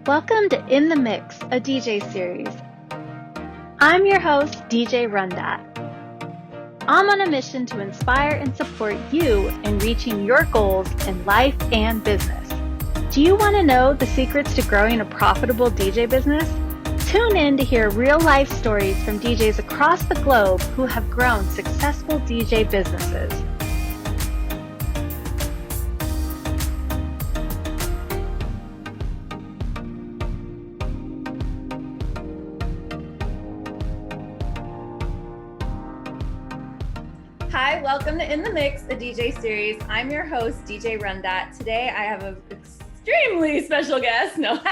Welcome to In the Mix, a DJ series. I'm your host, DJ RunDat. I'm on a mission to inspire and support you in reaching your goals in life and business. Do you want to know the secrets to growing a profitable DJ business? Tune in to hear real-life stories from DJs across the globe who have grown successful DJ businesses. Hi, welcome to In the Mix, a DJ series. I'm your host, DJ RunDat. Today I have an extremely special guest. Mitch Taylor.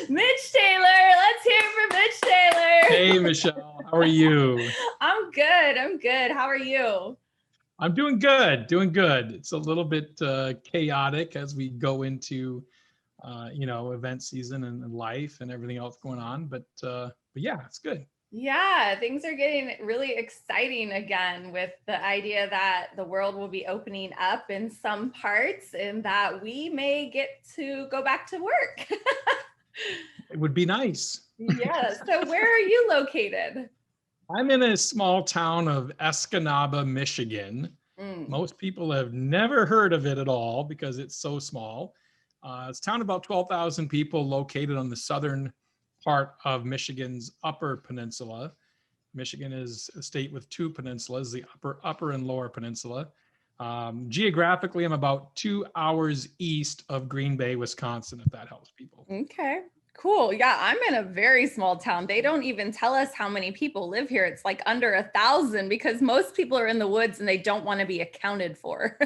Let's hear it for Mitch Taylor. Hey, Michelle. How are you? I'm good. How are you? I'm doing good. It's a little bit chaotic as we go into, event season and life and everything else going on. But yeah, it's good. Yeah, things are getting really exciting again with the idea that the world will be opening up in some parts and that we may get to go back to work. It would be nice. Yeah. So where are you located? I'm in a small town of Escanaba, Michigan. Most people have never heard of it at all because it's so small. It's a town of about 12,000 people located on the southern part of Michigan's Upper Peninsula. Michigan is a state with two peninsulas, the upper and lower peninsula. Geographically, I'm about 2 hours east of Green Bay, Wisconsin, if that helps people. Okay, cool. Yeah, I'm in a very small town. They don't even tell us how many people live here. It's like under 1,000 because most people are in the woods and they don't want to be accounted for.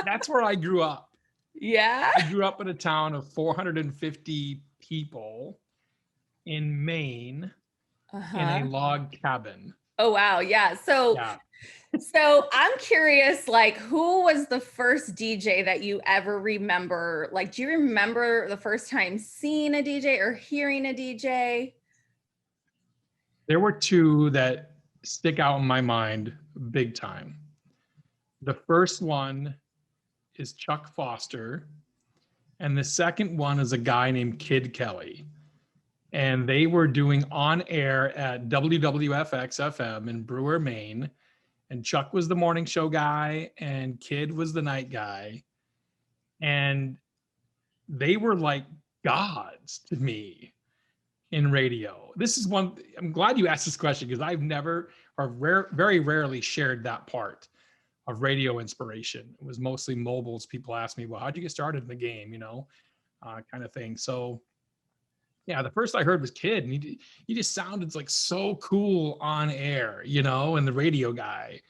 That's where I grew up. Yeah. I grew up in a town of 450 people in Maine in a log cabin. Oh, wow. Yeah. So I'm curious, like, who was the first DJ that you ever remember? Like, do you remember the first time seeing a DJ or hearing a DJ? There were two that stick out in my mind big time. The first one is Chuck Foster, and the second one is a guy named Kid Kelly. And they were doing on air at WWFX FM in Brewer, Maine. And Chuck was the morning show guy and Kid was the night guy. And they were like gods to me in radio. This is one, I'm glad you asked this question because I've never or very rarely shared that part of radio inspiration. It was mostly mobiles. People ask me, well, how'd you get started in the game? Kind of thing. So yeah, the first I heard was Kid, and he just sounded like so cool on air, and the radio guy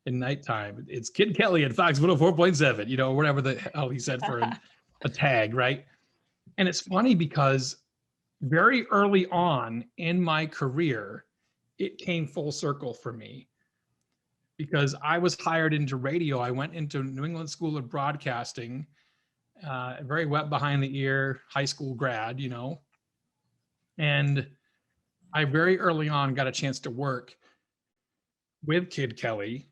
in nighttime. It's Kid Kelly at Fox 104.7, whatever the hell he said for a tag, right? And it's funny because very early on in my career, it came full circle for me because I was hired into radio. I went into New England School of Broadcasting, very wet behind the ear, high school grad, And I very early on got a chance to work with Kid Kelly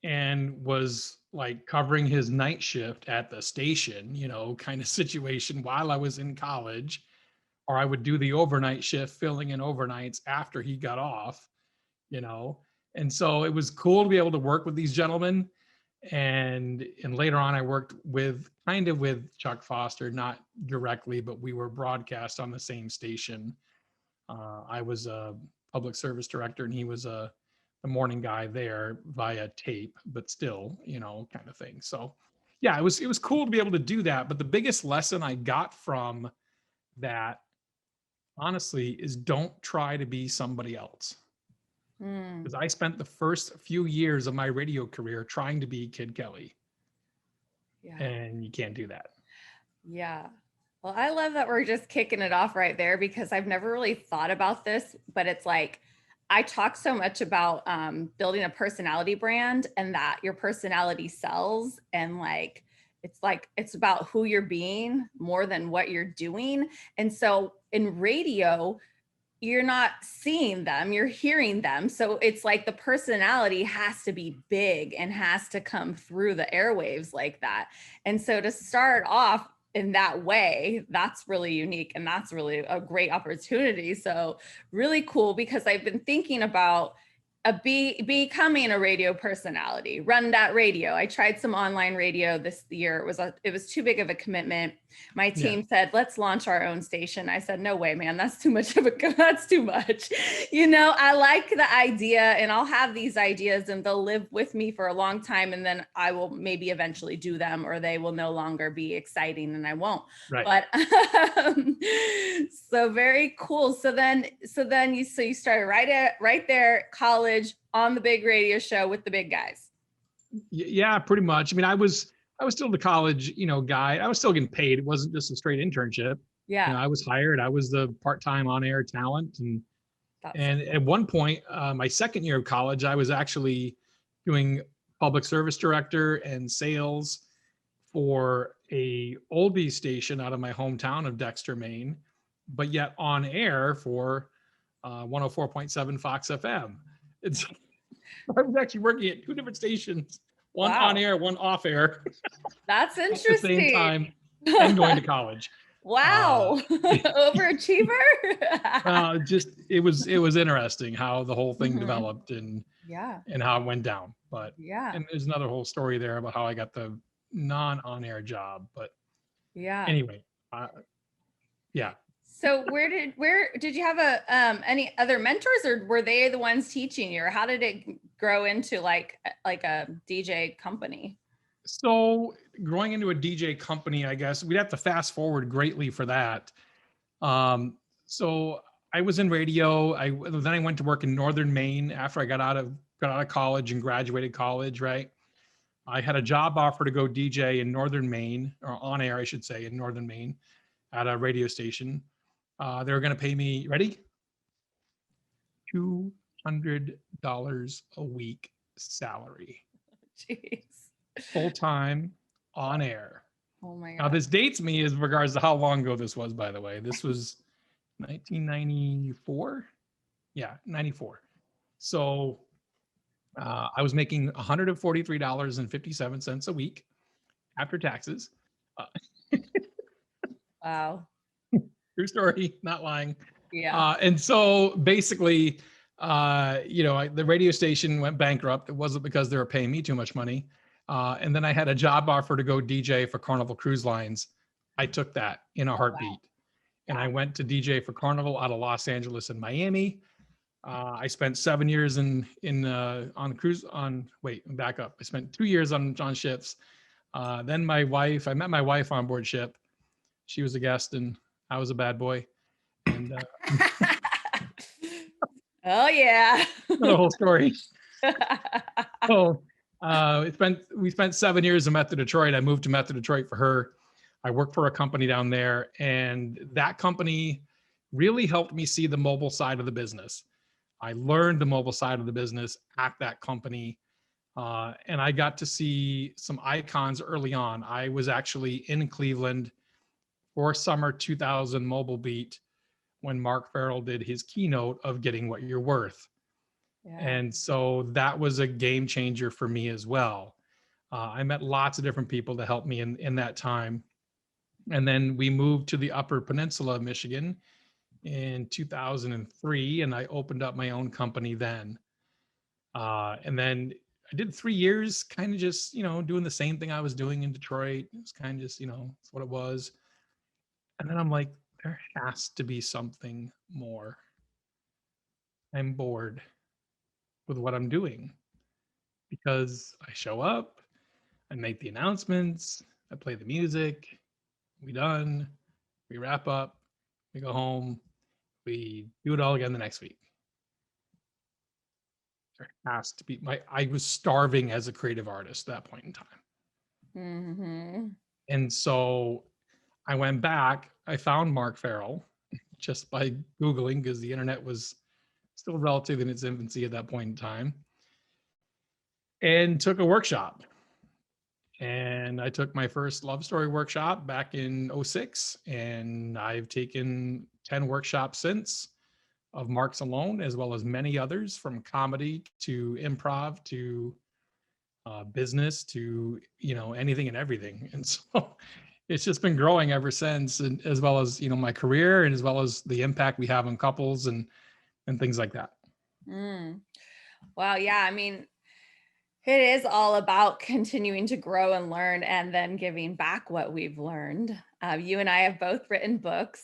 and was like covering his night shift at the station, kind of situation while I was in college, or I would do the overnight shift filling in overnights after he got off, and so it was cool to be able to work with these gentlemen. And later on I worked with Chuck Foster, not directly, but we were broadcast on the same station. I was a public service director and he was the morning guy there via tape, but still, kind of thing. So yeah, it was cool to be able to do that. But the biggest lesson I got from that, honestly, is don't try to be somebody else. Because I spent the first few years of my radio career trying to be Kid Kelly. Yeah. And you can't do that. Yeah. Well, I love that we're just kicking it off right there because I've never really thought about this, but it's like, I talk so much about building a personality brand and that your personality sells, and it's about who you're being more than what you're doing. And so in radio, you're not seeing them, you're hearing them. So it's like the personality has to be big and has to come through the airwaves like that. And so to start off in that way, that's really unique and that's really a great opportunity. So really cool, because I've been thinking about becoming a radio personality. RunDat radio. I tried some online radio this year. It was too big of a commitment. My Yeah. team said, let's launch our own station. I said, no way, man, that's too much that's too much. I like the idea, and I'll have these ideas and they'll live with me for a long time. And then I will maybe eventually do them, or they will no longer be exciting and I won't. Right. But so very cool. So you started right there, college, on the big radio show with the big guys. Yeah, pretty much. I mean, I was still the college, guy. I was still getting paid. It wasn't just a straight internship. Yeah. I was hired. I was the part-time on-air talent, and That's and at one point, my second year of college, I was actually doing public service director and sales for a oldie station out of my hometown of Dexter, Maine, but yet on air for 104.7 Fox FM. It's I was actually working at two different stations, one on wow. air, one off air, That's at the same interesting. time, and going to college. Wow. Overachiever. Just it was interesting how the whole thing Mhm. developed and Yeah. how it went down. But Yeah. and there's another whole story there about how I got the non-on-air job. But Yeah. anyway, yeah. So where did you have any other mentors, or were they the ones teaching you, or how did it grow into like a DJ company? So growing into a DJ company, I guess we'd have to fast forward greatly for that. So I was in radio. Then I went to work in Northern Maine after I got out of college and graduated college. Right. I had a job offer to go DJ in Northern Maine, or on air, I should say, in Northern Maine at a radio station. They were going to pay me, ready? $200 a week salary, Jeez. full time on air. Oh my Now, God. this dates me as regards to how long ago this was, by the way. This was 1994. Yeah, 94. So I was making $143.57 a week after taxes. Wow. True story, not lying. Yeah. And so basically, the radio station went bankrupt. It wasn't because they were paying me too much money. And then I had a job offer to go DJ for Carnival Cruise Lines. I took that in a heartbeat. And I went to DJ for Carnival out of Los Angeles and Miami. I spent 7 years on cruise on, wait, back up. I spent 2 years on ships. Then I met my wife on board ship. She was a guest and I was a bad boy. And Oh yeah. the whole story. So we spent 7 years in Method Detroit. I moved to Method Detroit for her. I worked for a company down there, and that company really helped me see the mobile side of the business. I learned the mobile side of the business at that company, and I got to see some icons early on. I was actually in Cleveland for summer 2000 Mobile Beat when Mark Farrell did his keynote of Getting What You're Worth. Yeah. And so that was a game changer for me as well. I met lots of different people to help me in that time. And then we moved to the Upper Peninsula of Michigan in 2003, and I opened up my own company then. And then I did 3 years kind of just, doing the same thing I was doing in Detroit. It was kind of just, it's what it was. And then I'm like, there has to be something more. I'm bored with what I'm doing because I show up, I make the announcements, I play the music, we done, we wrap up, we go home, we do it all again the next week. There has to be I was starving as a creative artist at that point in time. Mm-hmm. And so I went back, I found Mark Farrell just by Googling because the internet was still relative in its infancy at that point in time, and took a workshop. And I took my first love story workshop back in 06, and I've taken 10 workshops since of Mark's alone, as well as many others, from comedy to improv to business to anything and everything. And so it's just been growing ever since, and as well as, my career, and as well as the impact we have on couples and things like that. Mm. Wow. Yeah. I mean, it is all about continuing to grow and learn and then giving back what we've learned. You and I have both written books.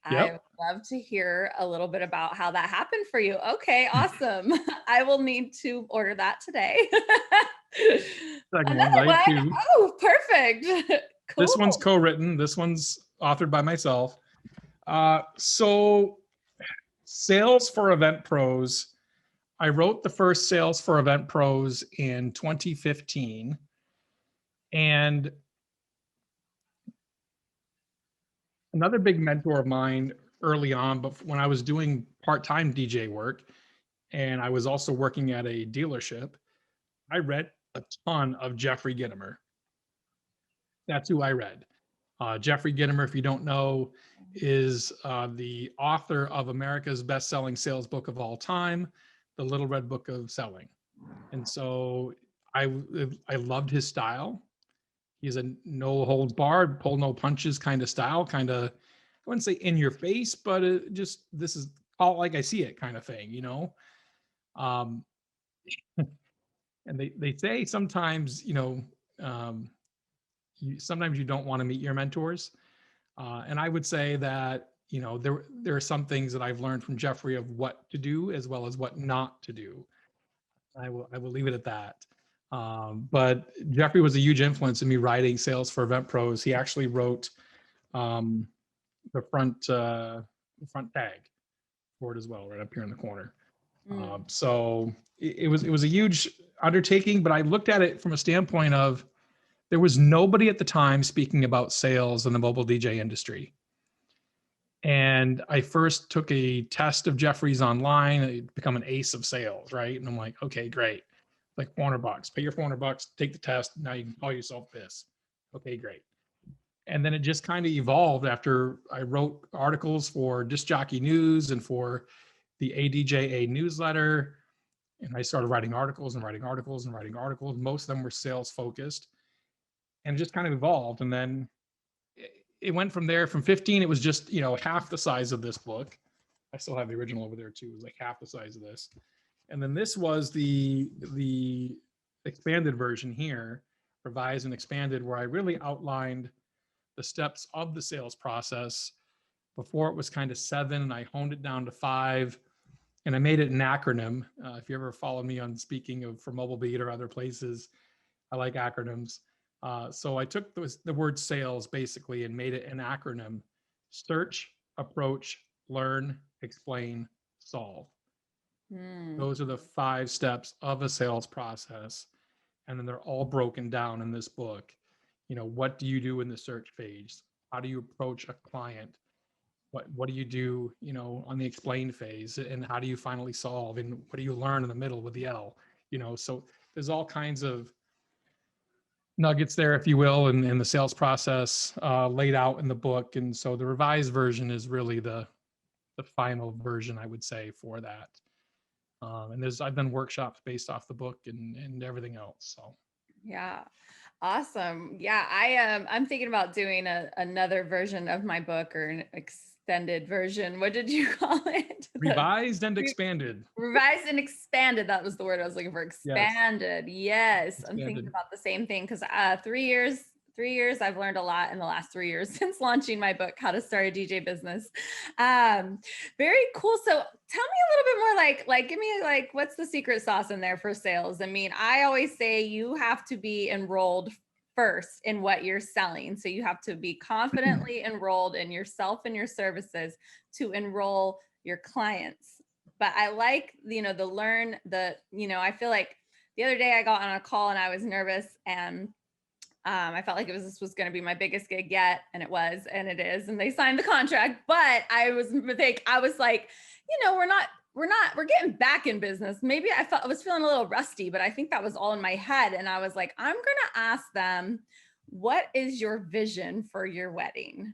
I would Yep. love to hear a little bit about how that happened for you. Okay, awesome. I will need to order that today. Second one, Another right? one. Too. Oh, perfect. This one's Cool. co-written. This one's authored by myself. So sales for event pros. I wrote the first sales for event pros in 2015. And another big mentor of mine early on, but when I was doing part-time DJ work and I was also working at a dealership, I read a ton of Jeffrey Gitomer. That's who I read. Jeffrey Gitomer, if you don't know, is the author of America's best-selling sales book of all time, The Little Red Book of Selling. And so I I loved his style. He's a no holds barred, pull no punches kind of style, kind of, I wouldn't say in your face, but just this is all like I see it kind of thing. Um, and they say sometimes, sometimes you don't want to meet your mentors. And I would say that, there are some things that I've learned from Jeffrey of what to do as well as what not to do. I will leave it at that. But Jeffrey was a huge influence in me writing sales for event pros. He actually wrote um, the front tag for it as well, right up here in the corner. Mm. So it was a huge undertaking, but I looked at it from a standpoint of there was nobody at the time speaking about sales in the mobile DJ industry. And I first took a test of Jeffrey's online, I become an ace of sales, right? And I'm like, okay, great. Like $400, pay your $400, take the test. Now you can call yourself this. Okay, great. And then it just kind of evolved after I wrote articles for Disc Jockey News and for the ADJA newsletter. And I started writing articles and writing articles and writing articles. Most of them were sales focused, and it just kind of evolved. And then it went from there. From 15, it was just, half the size of this book. I still have the original over there too. It was like half the size of this. And then this was the expanded version here, revised and expanded, where I really outlined the steps of the sales process. Before it was kind of 7, and I honed it down to 5, and I made it an acronym. If you ever follow me on speaking of for Mobile Beat or other places, I like acronyms. So I took the word sales basically and made it an acronym: search, approach, learn, explain, solve. Mm. Those are the 5 steps of a sales process. And then they're all broken down in this book. What do you do in the search phase? How do you approach a client? What do you do, on the explain phase? And how do you finally solve? And what do you learn in the middle with the L? So there's all kinds of nuggets there, if you will, in the sales process laid out in the book. And so the revised version is really the final version, I would say, for that. And I've done workshops based off the book and everything else. So Yeah. Awesome. Yeah, I'm thinking about doing another version of my book, or an extended version. What did you call it? revised and expanded. Revised and expanded. That was the word I was looking for. Yes, Expanded. Yes. I'm thinking expanded. about the same thing because 3 years, I've learned a lot in the last 3 years since launching my book, How to Start a DJ Business. Um, Very cool. So tell me a little bit more, like give me like what's the secret sauce in there for sales? I mean, I always say you have to be enrolled first in what you're selling. So you have to be confidently enrolled in yourself and your services to enroll your clients. But I like, I feel like the other day I got on a call and I was nervous, and I felt like this was going to be my biggest gig yet, and it was, and it is, and they signed the contract. But I was like, we're getting back in business. Maybe I was feeling a little rusty, but I think that was all in my head. And I was like, I'm going to ask them, what is your vision for your wedding,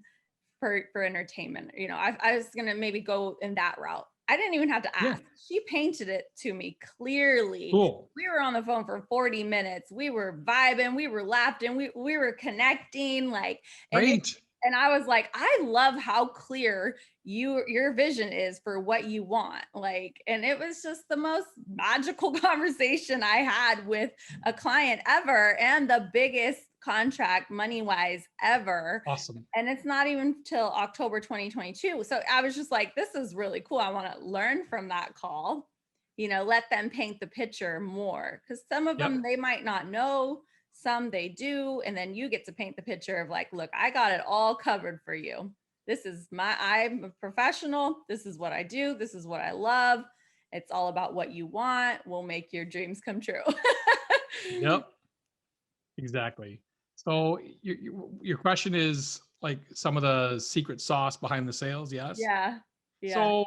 for entertainment? I was going to maybe go in that route. I didn't even have to Yeah. ask. She painted it to me clearly. Cool. We were on the phone for 40 minutes. We were vibing, we were laughing, we were connecting, like, and it Great. and I was like, I love how clear your vision is for what you want. Like, and it was just the most magical conversation I had with a client ever, and the biggest contract money wise ever. Awesome. And it's not even till October 2022. So I was just like, this is really cool. I want to learn from that call, let them paint the picture more, because some of them Yep. they might not know, some they do. And then you get to paint the picture of like, look, I got it all covered for you. I'm a professional. This is what I do. This is what I love. It's all about what you want. We'll make your dreams come true. Yep. Exactly. So your question is like some of the secret sauce behind the sales, yes? Yeah. Yeah. So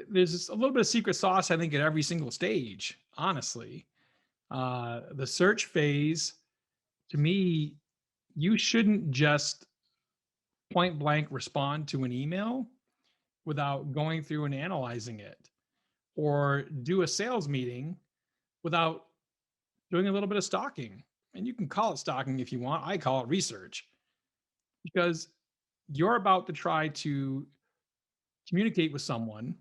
there's just a little bit of secret sauce, I think, at every single stage, honestly. The search phase, to me, you shouldn't just point blank respond to an email without going through and analyzing it, or do a sales meeting without doing a little bit of stalking. And you can call it stalking if you want. I call it research, because you're about to try to communicate with someone.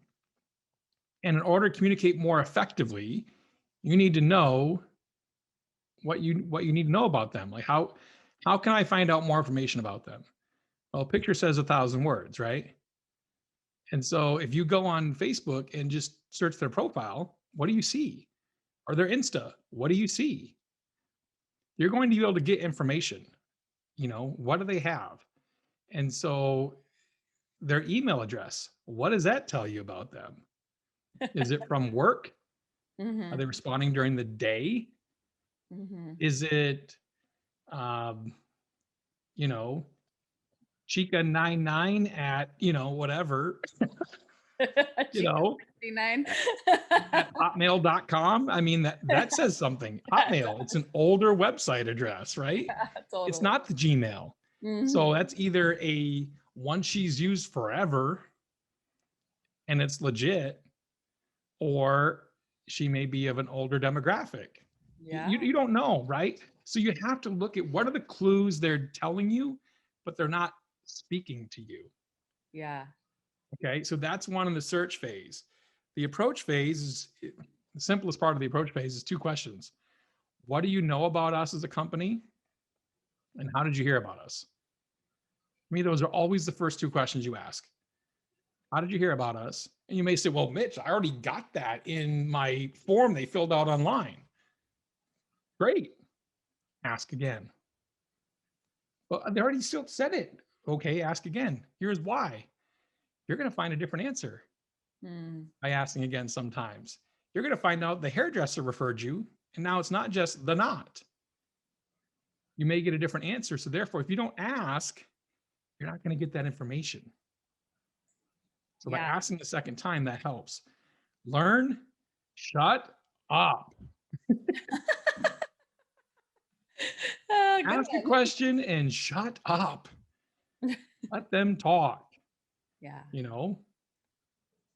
And in order to communicate more effectively, you need to know what you need to know about them. Like how can I find out more information about them? Well, a picture says 1,000 words, right? And so if you go on Facebook and just search their profile, what do you see? Or their Insta, what do you see? You're going to be able to get information. What do they have? And so their email address, what does that tell you about them? Is it from work? Are Mm-hmm. they responding during the day? Mm-hmm. Is it, um, you know, Chica99 at, whatever, you Chica know, 69. at hotmail.com? I mean, that says something. Hotmail, it's an older website address, right? It's Totally. not the Gmail. So Mhm. that's either a one she's used forever and it's legit, or she may be of an older demographic. Yeah. You don't know, right? So you have to look at what are the clues they're telling you, but they're not speaking to you. Yeah. Okay, so that's one in the search phase. The approach phase is the simplest part of the approach phase is two questions. What do you know about us as a company? And how did you hear about us? I mean, those are always the first two questions you ask. How did you hear about us? And you may say, well, Mitch, I already got that in my form they filled out online. Great. Ask again. Well, they already still said it. Okay, ask again. Here's why. You're going to find a different answer Mm. by asking again sometimes. You're going to find out the hairdresser referred you, and now it's not just the knot. You may get a different answer. So, therefore, if you don't ask, you're not going to get that information. So, by Yeah. asking the second time, that helps. Learn, shut up. Oh, good Ask a one. question and shut up. Let them talk. Yeah. You know,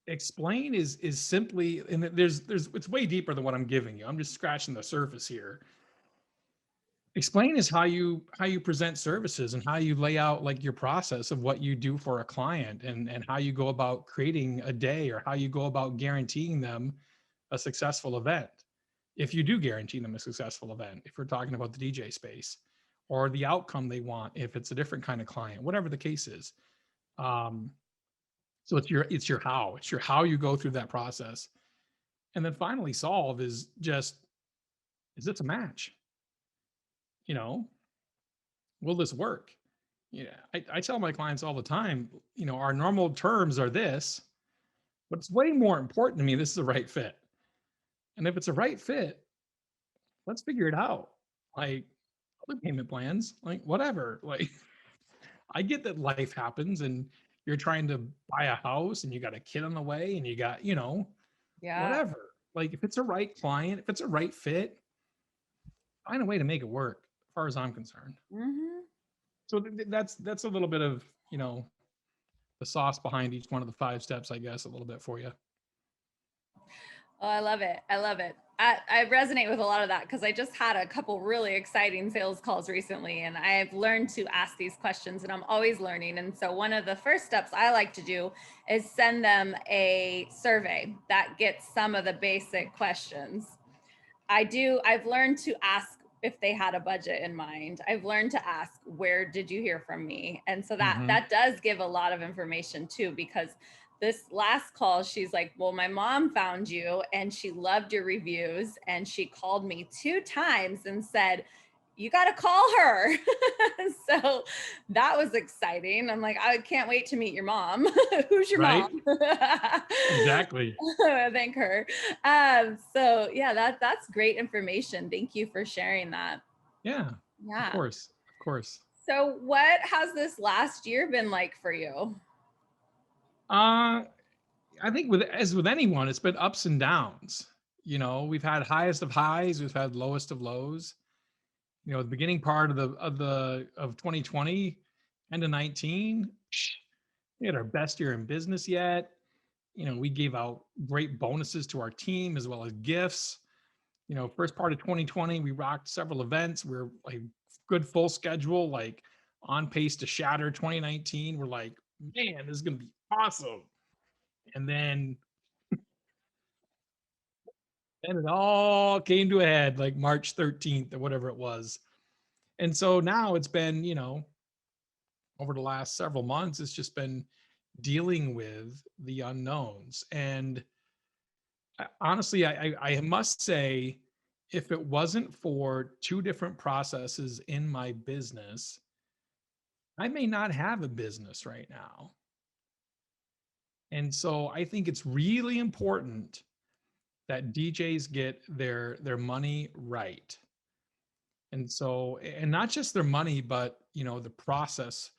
explain is simply, and there's it's way deeper than what I'm giving you. I'm just scratching the surface here. Explain is how you present services and how you lay out like your process of what you do for a client, and how you go about creating a day, or how you go about guaranteeing them a successful event. If you do guarantee them a successful event, if we're talking about the DJ space, or the outcome they want, if it's a different kind of client, whatever the case is. Um, so it's your how you go through that process. And then finally solve is just, is this a match? You know, will this work? Yeah. I tell my clients all the time, our normal terms are this, but it's way more important to me. This is the right fit. And if it's a right fit, let's figure it out. Like other payment plans, like whatever. Like I get that life happens and you're trying to buy a house and you got a kid on the way and you got, Yeah. whatever. Like if it's a right client, if it's a right fit, find a way to make it work as far as I'm concerned. Hmm. So that's a little bit of, sauce behind each one of the 5 steps, I guess, a little bit for you. Oh, I love it. I love it. I resonate with a lot of that because I just had a couple really exciting sales calls recently, and I've learned to ask these questions, and I'm always learning. And so one of the first steps I like to do is send them a survey that gets some of the basic questions. I've learned to ask if they had a budget in mind. I've learned to ask, where did you hear from me? And so that does give a lot of information too, because this last call, she's like, well, my mom found you and she loved your reviews. And she called me 2 times and said, you got to call her. So that was exciting. I'm like, I can't wait to meet your mom. Who's your Right? mom? Exactly. Thank her. So yeah, that's great information. Thank you for sharing that. Yeah. Yeah. Of course. Of course. So what has this last year been like for you? I think as with anyone, it's been ups and downs. You know, we've had highest of highs, we've had lowest of lows. You know, the beginning part of 2020, end of 19, we had our best year in business yet. You know, we gave out great bonuses to our team as well as gifts. You know, first part of 2020, we rocked several events. We are like good full schedule, like on pace to shatter 2019. We're like, man, this is gonna be awesome. And then it all came to a head like March 13th or whatever it was. And so now it's been, you know, over the last several months, it's just been dealing with the unknowns. And honestly, I must say, if it wasn't for 2 different processes in my business, I may not have a business right now. And so I think it's really important that DJs get their money right. And so, and not just their money, but you know, the process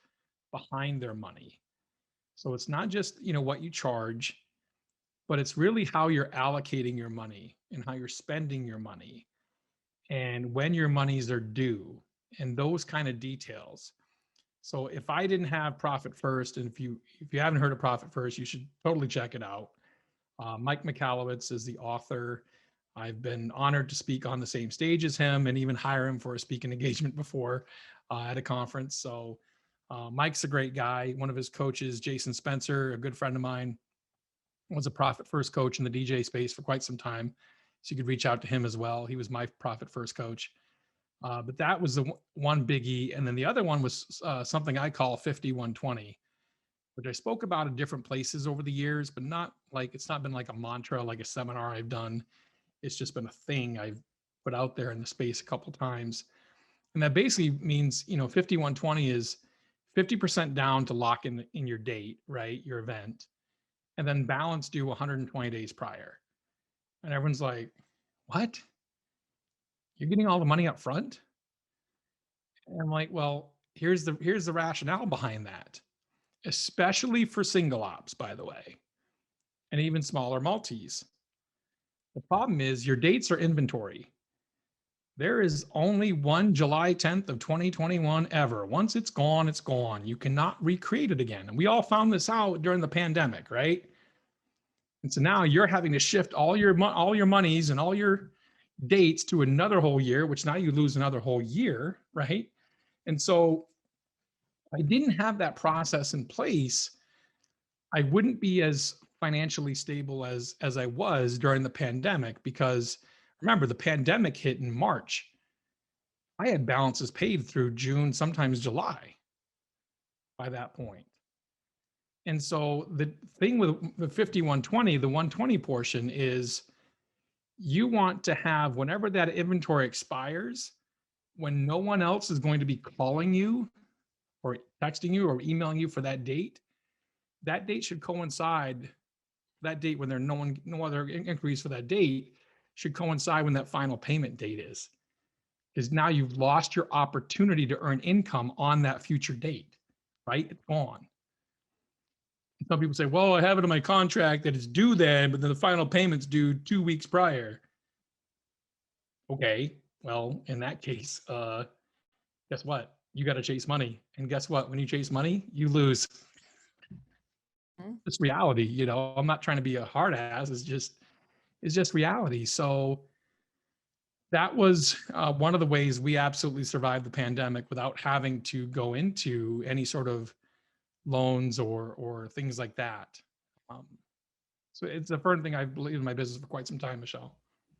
behind their money. So it's not just, you know, what you charge, but it's really how you're allocating your money and how you're spending your money and when your monies are due and those kind of details. So if I didn't have Profit First, and if you haven't heard of Profit First, you should totally check it out. Mike Michalowicz is the author. I've been honored to speak on the same stage as him and even hire him for a speaking engagement before at a conference. So Mike's a great guy. One of his coaches, Jason Spencer, a good friend of mine, was a Profit First coach in the DJ space for quite some time. So you could reach out to him as well. He was my Profit First coach. But that was the one biggie. And then the other one was something I call 5120, which I spoke about in different places over the years, but not like, it's not been like a mantra, like a seminar I've done. It's just been a thing I've put out there in the space a couple times. And that basically means, you know, 5120 is 50% down to lock in your date, right? Your event, and then balance due 120 days prior. And everyone's like, what? You're getting all the money up front? And I'm like, well, here's the rationale behind that, especially for single ops, by the way, and even smaller multis. The problem is your dates are inventory. There is only one July 10th of 2021 ever. Once it's gone, it's gone. You cannot recreate it again. And we all found this out during the pandemic, right? And so now you're having to shift all your monies and all your dates to another whole year, which now you lose another whole year, right? And so if I didn't have that process in place, I wouldn't be as financially stable as I was during the pandemic, because remember, the pandemic hit in March. I had balances paid through June, sometimes July by that point. And so the thing with the 5120, the 120 portion is you want to have, whenever that inventory expires, when no one else is going to be calling you or texting you or emailing you for that date should coincide, that date when there's no other inquiries for that date should coincide when that final payment date is. Because now you've lost your opportunity to earn income on that future date, right? It's gone. Some people say, well, I have it in my contract that it's due then, but then the final payment's due 2 weeks prior. Okay, well, in that case, guess what? You got to chase money. And guess what? When you chase money, you lose. it's reality, you know. I'm not trying to be a hard ass. It's just reality. So that was one of the ways we absolutely survived the pandemic without having to go into any sort of loans or things like that. Um, so it's a firm thing I've believed in my business for quite some time, Michelle.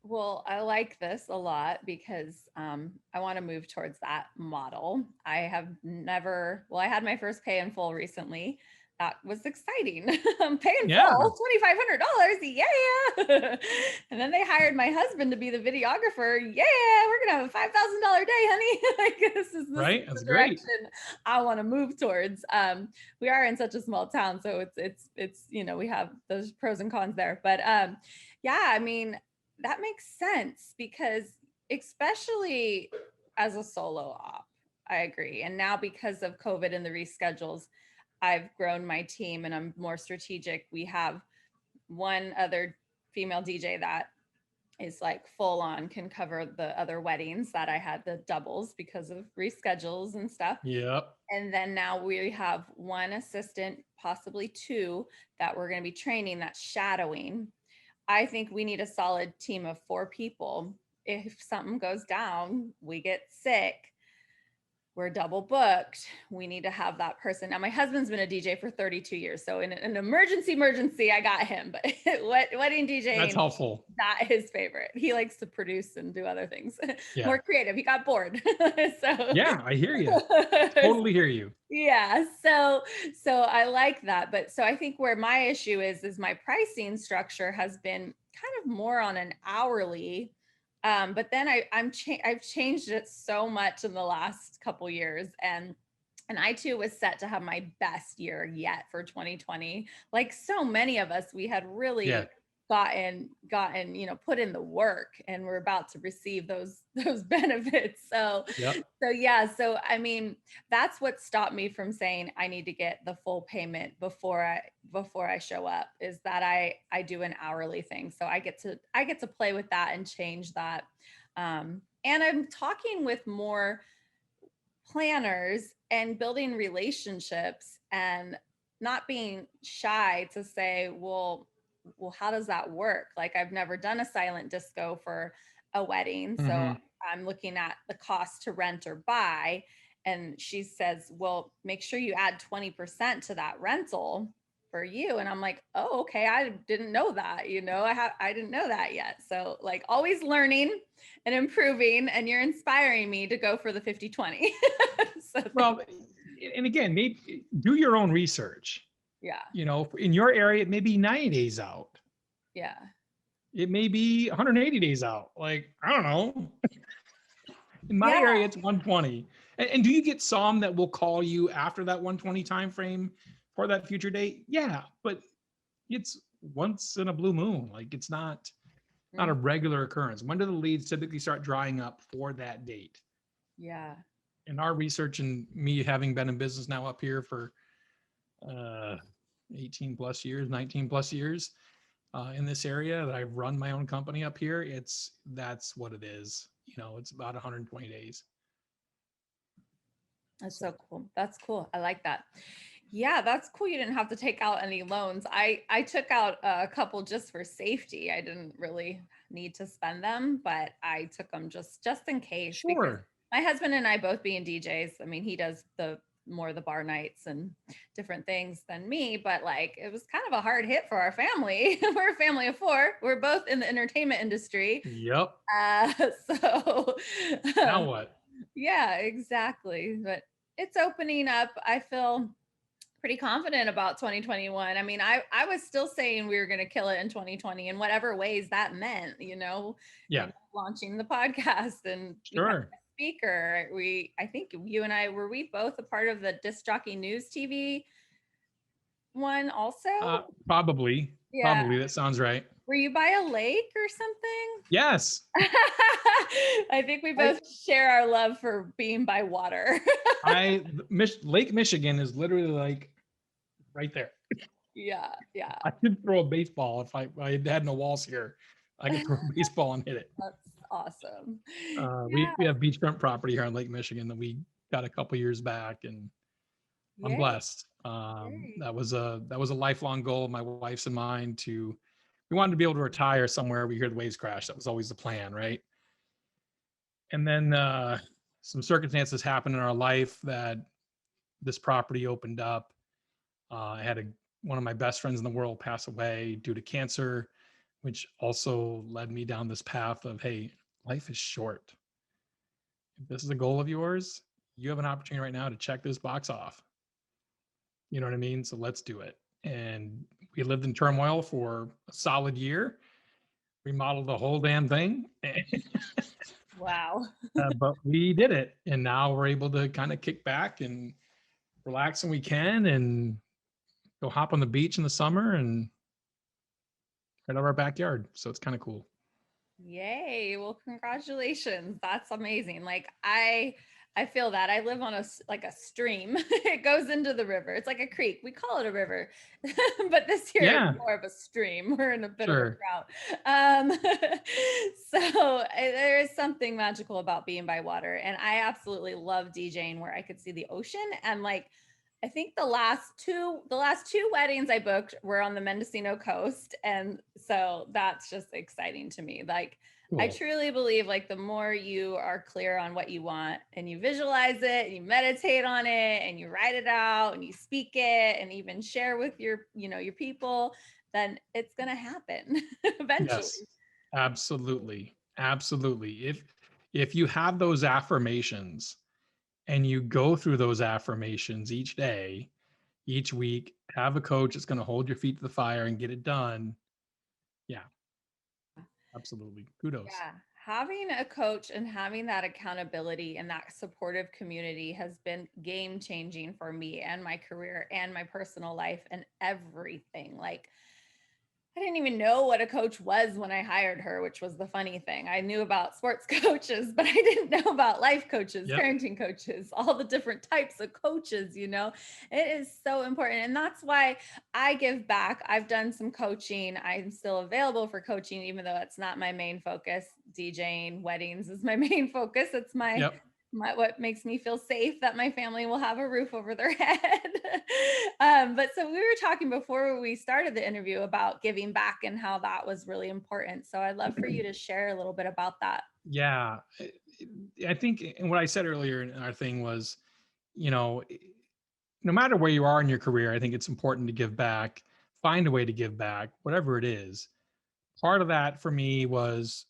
Well, I like this a lot because I want to move towards that model. I have never, well, I had my first pay in full recently. That was exciting. Pay in Yeah, full, $2,500. Yeah. And then they hired my husband to be the videographer. Yeah, we're gonna have a $5,000 day, honey. Like this is right. the That's great. direction I want to move towards. We are in such a small town, so it's we have those pros and cons there. But yeah, I mean, that makes sense because especially as a solo op, I agree. And now because of COVID and the reschedules, I've grown my team and I'm more strategic. We have one other female DJ that is like full on can cover the other weddings that I had the doubles because of reschedules and stuff. Yep. And then now we have one assistant, possibly two, that we're going to be training that's shadowing. I think we need a solid team of 4 people. If something goes down, we get sick, we're double booked. We need to have that person. Now, my husband's been a DJ for 32 years. So in an emergency, I got him. But wedding That's DJing, helpful. not his favorite. He likes to produce and do other things. Yeah. More creative. He got bored. So Yeah, I hear you. Totally hear you. yeah, so I like that. But so I think where my issue is my pricing structure has been kind of more on an hourly. But then I've changed it so much in the last couple years, and I too was set to have my best year yet for 2020. Like so many of us, we had Yeah. really gotten put in the work, and we're about to receive those benefits. Yep. So yeah, so I mean, that's what stopped me from saying I need to get the full payment before I show up, is that I do an hourly thing. So I get to play with that and change that. And I'm talking with more planners and building relationships and not being shy to say, well, how does that work? Like I've never done a silent disco for a wedding. So Hmm. I'm looking at the cost to rent or buy. And she says, well, make sure you add 20% to that rental for you. And I'm like, oh, okay. I didn't know that, I didn't know that yet. So like always learning and improving, and you're inspiring me to go for the 50/20. So Well, and again, maybe do your own research. yeah, You know, in your area, it may be 90 days out. yeah, It may be 180 days out. Like, I don't know. In my yeah, area, it's 120. And do you get some that will call you after that 120 time frame for that future date? Yeah, but it's once in a blue moon. Like it's not a mm, regular occurrence. When do the leads typically start drying up for that date? yeah, In our research and me having been in business now up here for uh 18 plus years, 19 plus years in this area that I've run my own company up here, that's what it is. You know, it's about 120 days. that's So so cool. That's cool. I like that. Yeah, that's cool. You didn't have to take out any loans. I took out a couple just for safety. I didn't really need to spend them, but I took them just in case, because sure. my husband and I both being DJs. I mean, he does the bar nights and different things than me, but like it was kind of a hard hit for our family. We're a family of 4. We're both in the entertainment industry. Yep. Uh, so Now what? yeah, exactly. But it's opening up. I feel pretty confident about 2021. I mean, I was still saying we were going to kill it in 2020 in whatever ways that meant, Yeah, launching the podcast and becoming sure. a speaker. I think you and I, were we both a part of the Disc Jockey News TV one also? Probably. Yeah. Probably. That sounds right. Were you by a lake or something? Yes. I think we I both share our love for being by water. Lake Michigan is literally like right there. Yeah, yeah. I could throw a baseball if I had no walls here. I could throw a baseball and hit it. That's awesome. We have beachfront property here on Lake Michigan that we got a couple years back, and I'm Yay. blessed. Yay. That was a lifelong goal of my wife's and mine. We wanted to be able to retire somewhere we hear the waves crash. That was always the plan, right? And then some circumstances happened in our life that this property opened up. I had one of my best friends in the world pass away due to cancer, which also led me down this path of, hey, life is short. If this is a goal of yours, you have an opportunity right now to check this box off. You know what I mean? So let's do it. And we lived in turmoil for a solid year, remodeled the whole damn thing. Wow. But we did it. And now we're able to kind of kick back and relax when we can and go hop on the beach in the summer and right out of our backyard. So it's kind of cool. Yay. Well, congratulations. That's amazing. Like I feel that I live on like a stream. It goes into the river. It's like a creek. We call it a river, but this year it's Yeah, more of a stream. We're in a bit of a sure. drought. There is something magical about being by water, and I absolutely love DJing where I could see the ocean. And like I think the last two weddings I booked were on the Mendocino coast, and so that's just exciting to me. Like I Cool. truly believe like the more you are clear on what you want and you visualize it and you meditate on it and you write it out and you speak it and even share with your people, then it's going to happen eventually. Yes, absolutely. Absolutely. If you have those affirmations and you go through those affirmations each day, each week, have a coach that's going to hold your feet to the fire and get it done. Yeah, absolutely. Kudos. Yeah, having a coach and having that accountability and that supportive community has been game changing for me and my career and my personal life and everything. Like I didn't even know what a coach was when I hired her, which was the funny thing. I knew about sports coaches, but I didn't know about life coaches, Yep. parenting coaches, all the different types of coaches. It is so important. And that's why I give back. I've done some coaching. I'm still available for coaching, even though it's not my main focus. DJing weddings is my main focus. It's Yep. what makes me feel safe that my family will have a roof over their head. But so we were talking before we started the interview about giving back and how that was really important. So I'd love for you to share a little bit about that. Yeah. I think, and what I said earlier in our thing was, you know, no matter where you are in your career, I think it's important to give back, find a way to give back, whatever it is. Part of that for me was,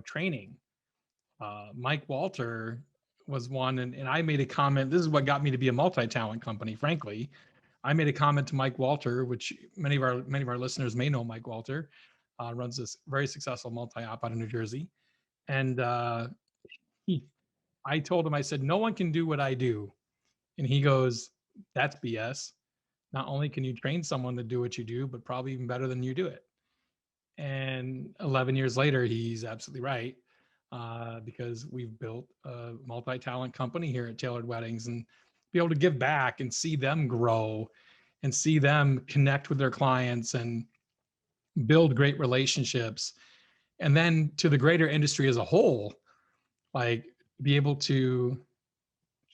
training. Mike Walter was one, and I made a comment. This is what got me to be a multi-talent company. Frankly, I made a comment to Mike Walter, which many of our listeners may know. Mike Walter runs this very successful multi-op out of New Jersey, and I told him, I said, no one can do what I do, and he goes, that's BS. Not only can you train someone to do what you do, but probably even better than you do it. And 11 years later, he's absolutely right, because we've built a multi-talent company here at Tailored Weddings, and be able to give back and see them grow and see them connect with their clients and build great relationships. And then to the greater industry as a whole, like be able to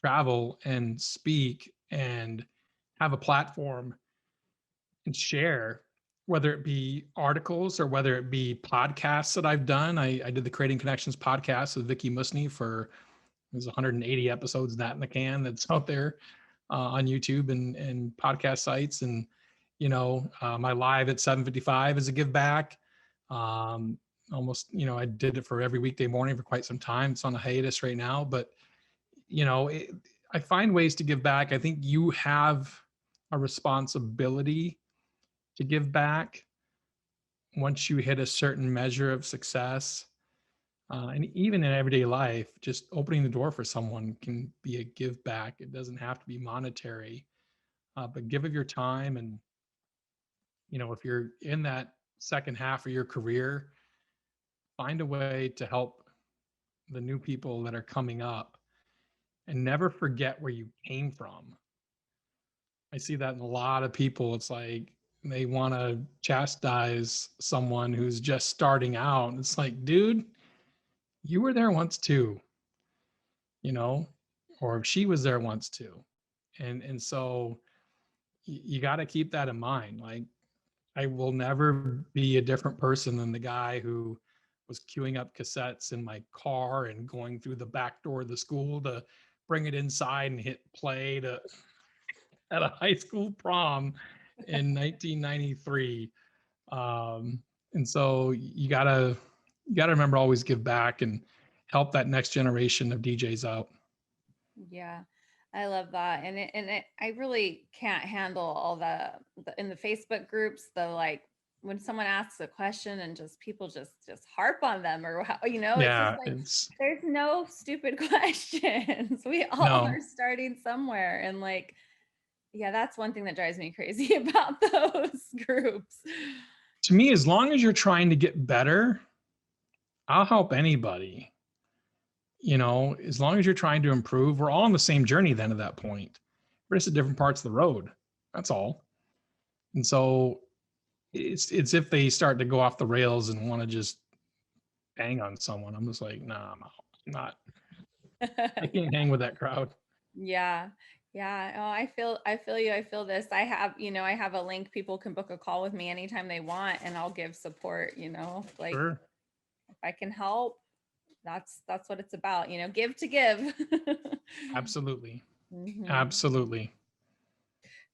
travel and speak and have a platform and share, whether it be articles or whether it be podcasts that I've done. I did the Creating Connections podcast with Vicky Musney for, there's 180 episodes of that in the can that's out there on YouTube and podcast sites. And, my live at 7:55 is a give back. Almost, I did it for every weekday morning for quite some time. It's on a hiatus right now, but, I find ways to give back. I think you have a responsibility to give back once you hit a certain measure of success. And even in everyday life, just opening the door for someone can be a give back. It doesn't have to be monetary, but give of your time. And, if you're in that second half of your career, find a way to help the new people that are coming up and never forget where you came from. I see that in a lot of people. It's like they want to chastise someone who's just starting out. And it's like, dude, you were there once too, you know, or she was there once too. And so you got to keep that in mind. Like, I will never be a different person than the guy who was queuing up cassettes in my car and going through the back door of the school to bring it inside and hit play to at a high school prom in 1993. And so you gotta remember always give back and help that next generation of DJs out. Yeah, I love that. I really can't handle all the in the Facebook groups, the like when someone asks a question and just people just harp on them or how, it's just Yeah, like it's there's no stupid questions. We all no. are starting somewhere. And like, yeah, that's one thing that drives me crazy about those groups. To me, as long as you're trying to get better, I'll help anybody. As long as you're trying to improve, we're all on the same journey then at that point. We're just at different parts of the road. That's all. And so it's if they start to go off the rails and want to just bang on someone, I'm just like, nah, I'm not. I can't hang with that crowd. Yeah. Yeah. Oh, I feel you. I feel this. I have a link. People can book a call with me anytime they want and I'll give support, like Sure. if I can help, that's what it's about, give to give. Absolutely. Mhm. Absolutely.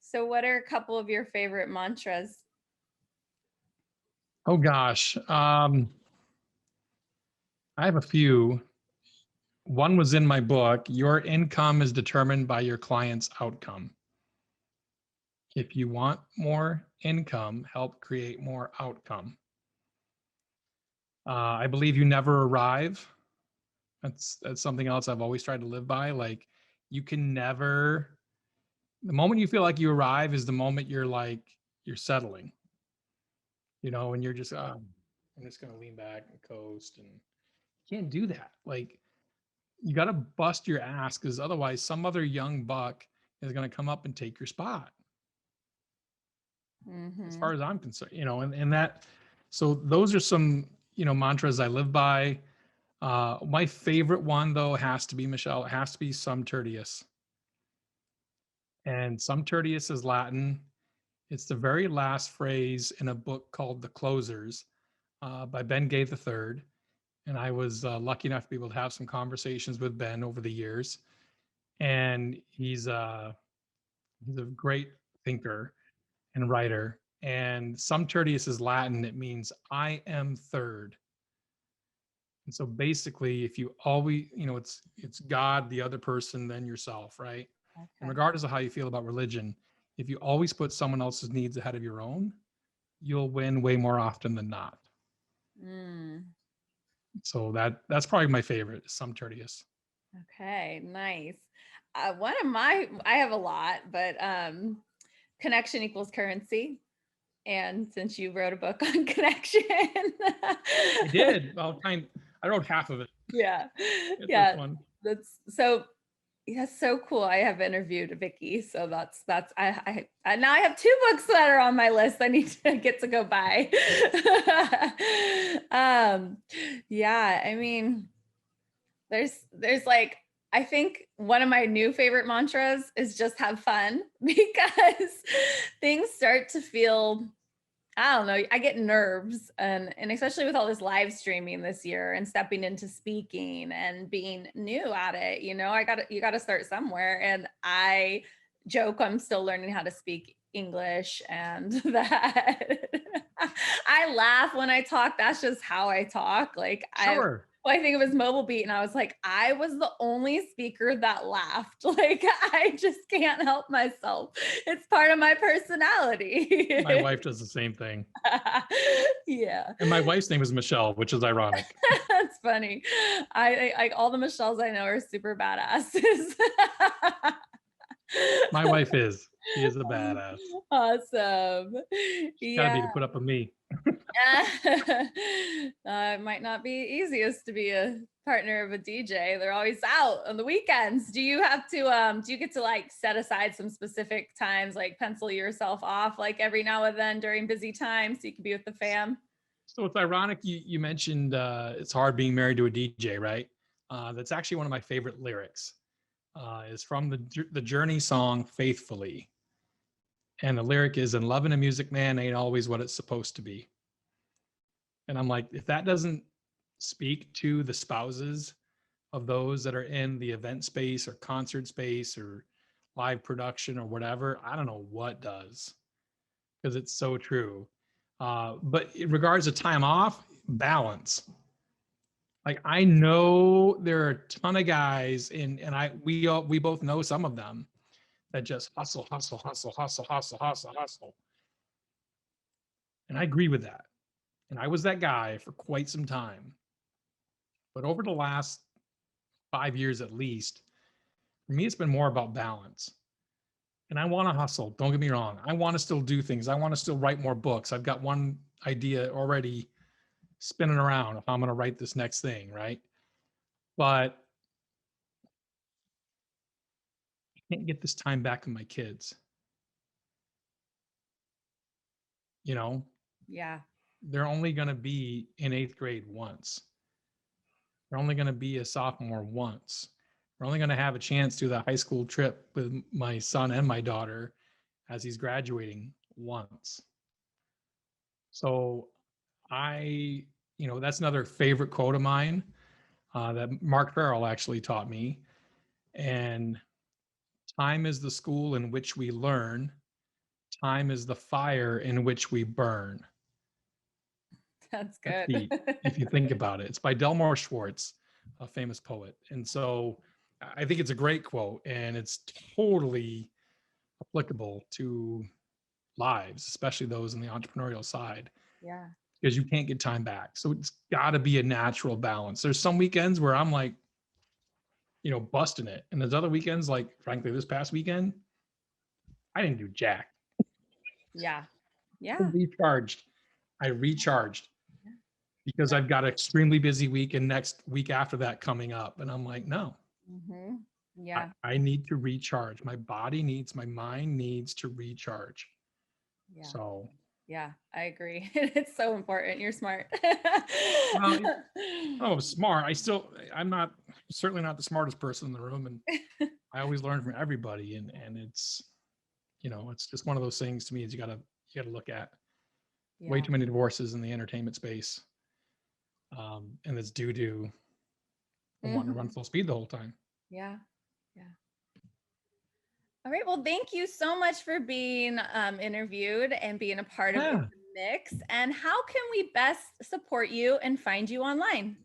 So what are a couple of your favorite mantras? Oh gosh. I have a few. One was in my book. Your income is determined by your client's outcome. If you want more income, help create more outcome. I believe you never arrive. That's something else I've always tried to live by. Like, you can never. The moment you feel like you arrive is the moment you're settling. And you're just, I'm just gonna lean back and coast, and you can't do that. Like, you got to bust your ass because otherwise, some other young buck is gonna come up and take your spot. As Mm-hmm. far as I'm concerned, and that. So those are some mantras I live by. My favorite one though has to be Michelle. It has to be Sum Tertius, and Sum Tertius is Latin. It's the very last phrase in a book called The Closers by Ben Gay III. And I was lucky enough to be able to have some conversations with Ben over the years. And he's a great thinker and writer. And Sum Tertius is Latin. It means I am third. And so basically, if you always, it's God, the other person, then yourself, right? And Okay. regardless of how you feel about religion, if you always put someone else's needs ahead of your own, you'll win way more often than not. Mm. So that's probably my favorite, Sum Tertius. Okay, nice. I have a lot, but connection equals currency. And since you wrote a book on connection, I did. I wrote half of it. yeah, It's this yeah, one. that's so. Yeah, so cool. I have interviewed Vicky, so that's I now I have two books that are on my list. I need to get to go buy. Yeah, I mean, there's like I think one of my new favorite mantras is just have fun because things start to feel I don't know. I get nerves and especially with all this live streaming this year and stepping into speaking and being new at it, you got to start somewhere. And I joke I'm still learning how to speak English and that I laugh when I talk. That's just how I talk. Sure. I think it was Mobile Beat, and I was like, I was the only speaker that laughed. Like, I just can't help myself. It's part of my personality. My wife does the same thing. Yeah. And my wife's name is Michelle, which is ironic. That's funny. I like all the Michelles I know are super badasses. My wife is. She is a badass. Awesome. She's got to be Yeah. to put up with me. It might not be easiest to be a partner of a DJ. They're always out on the weekends. Do you have to do you get to like set aside some specific times, like pencil yourself off like every now and then during busy times so you can be with the fam? So it's ironic you mentioned it's hard being married to a DJ, right? That's actually one of my favorite lyrics. is from the Journey song Faithfully. And the lyric is, "And loving a music man ain't always what it's supposed to be." And I'm like, if that doesn't speak to the spouses of those that are in the event space or concert space or live production or whatever, I don't know what does, because it's so true. But in regards to time off, balance. Like, I know there are a ton of guys and we both know some of them that just hustle, hustle, hustle, hustle, hustle, hustle, hustle. And I agree with that. And I was that guy for quite some time. But over the last 5 years at least, for me, it's been more about balance. And I want to hustle. Don't get me wrong. I want to still do things. I want to still write more books. I've got one idea already spinning around if I'm going to write this next thing, right? But I can't get this time back with my kids. You know, Yeah. they're only going to be in 8th grade once. They're only going to be a sophomore once. We're only going to have a chance to do the high school trip with my son and my daughter as he's graduating once. So that's another favorite quote of mine that Mark Farrell actually taught me. And time is the school in which we learn. Time is the fire in which we burn. That's That's good. deep, if you think about it. It's by Delmore Schwartz, a famous poet. And so I think it's a great quote, and it's totally applicable to lives, especially those in the entrepreneurial side, Yeah. because you can't get time back. So it's got to be a natural balance. There's some weekends where I'm like, busting it. And there's other weekends, like frankly, this past weekend, I didn't do jack. Yeah. I Yeah. recharged. I recharged because I've got an extremely busy week and next week after that coming up. And I'm like, no, Mm-hmm. Yeah. I need to recharge. My body needs, my mind needs to recharge. Yeah. So, Yeah. I agree. It's so important. You're smart. well, smart. I'm not, certainly not the smartest person in the room. And I always learn from everybody. And it's, it's just one of those things to me is you gotta look at way Yeah. too many divorces in the entertainment space. And it's due to wanting to run Mhm. full speed the whole time. Yeah. Yeah. All right. Well, thank you so much for being interviewed and being a part of Yeah. the mix. And how can we best support you and find you online?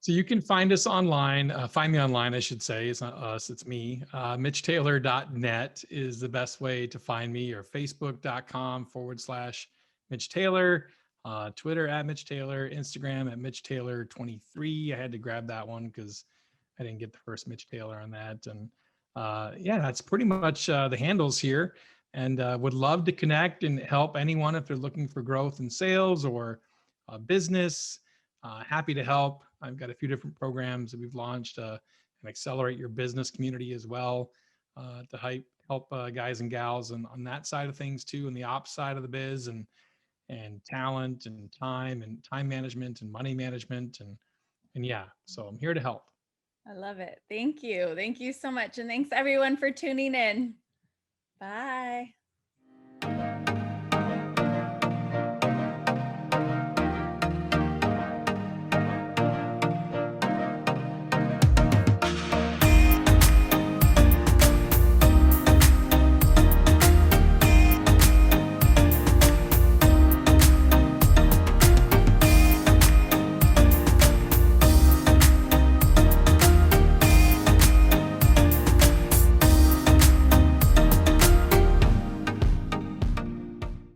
So you can find us online, find me online, I should say. It's not us, it's me. MitchTaylor.net is the best way to find me, or Facebook.com/Mitch Taylor, Twitter @Mitch Taylor, Instagram @MitchTaylor23. I had to grab that one because I didn't get the first Mitch Taylor on that. And that's pretty much the handles here. And would love to connect and help anyone if they're looking for growth in sales or business. Happy to help. I've got a few different programs that we've launched and accelerate your business community as well to help guys and gals on that side of things too, and the ops side of the biz, and talent and time management and money management and yeah. So I'm here to help. I love it. Thank you. Thank you so much. And thanks everyone for tuning in. Bye.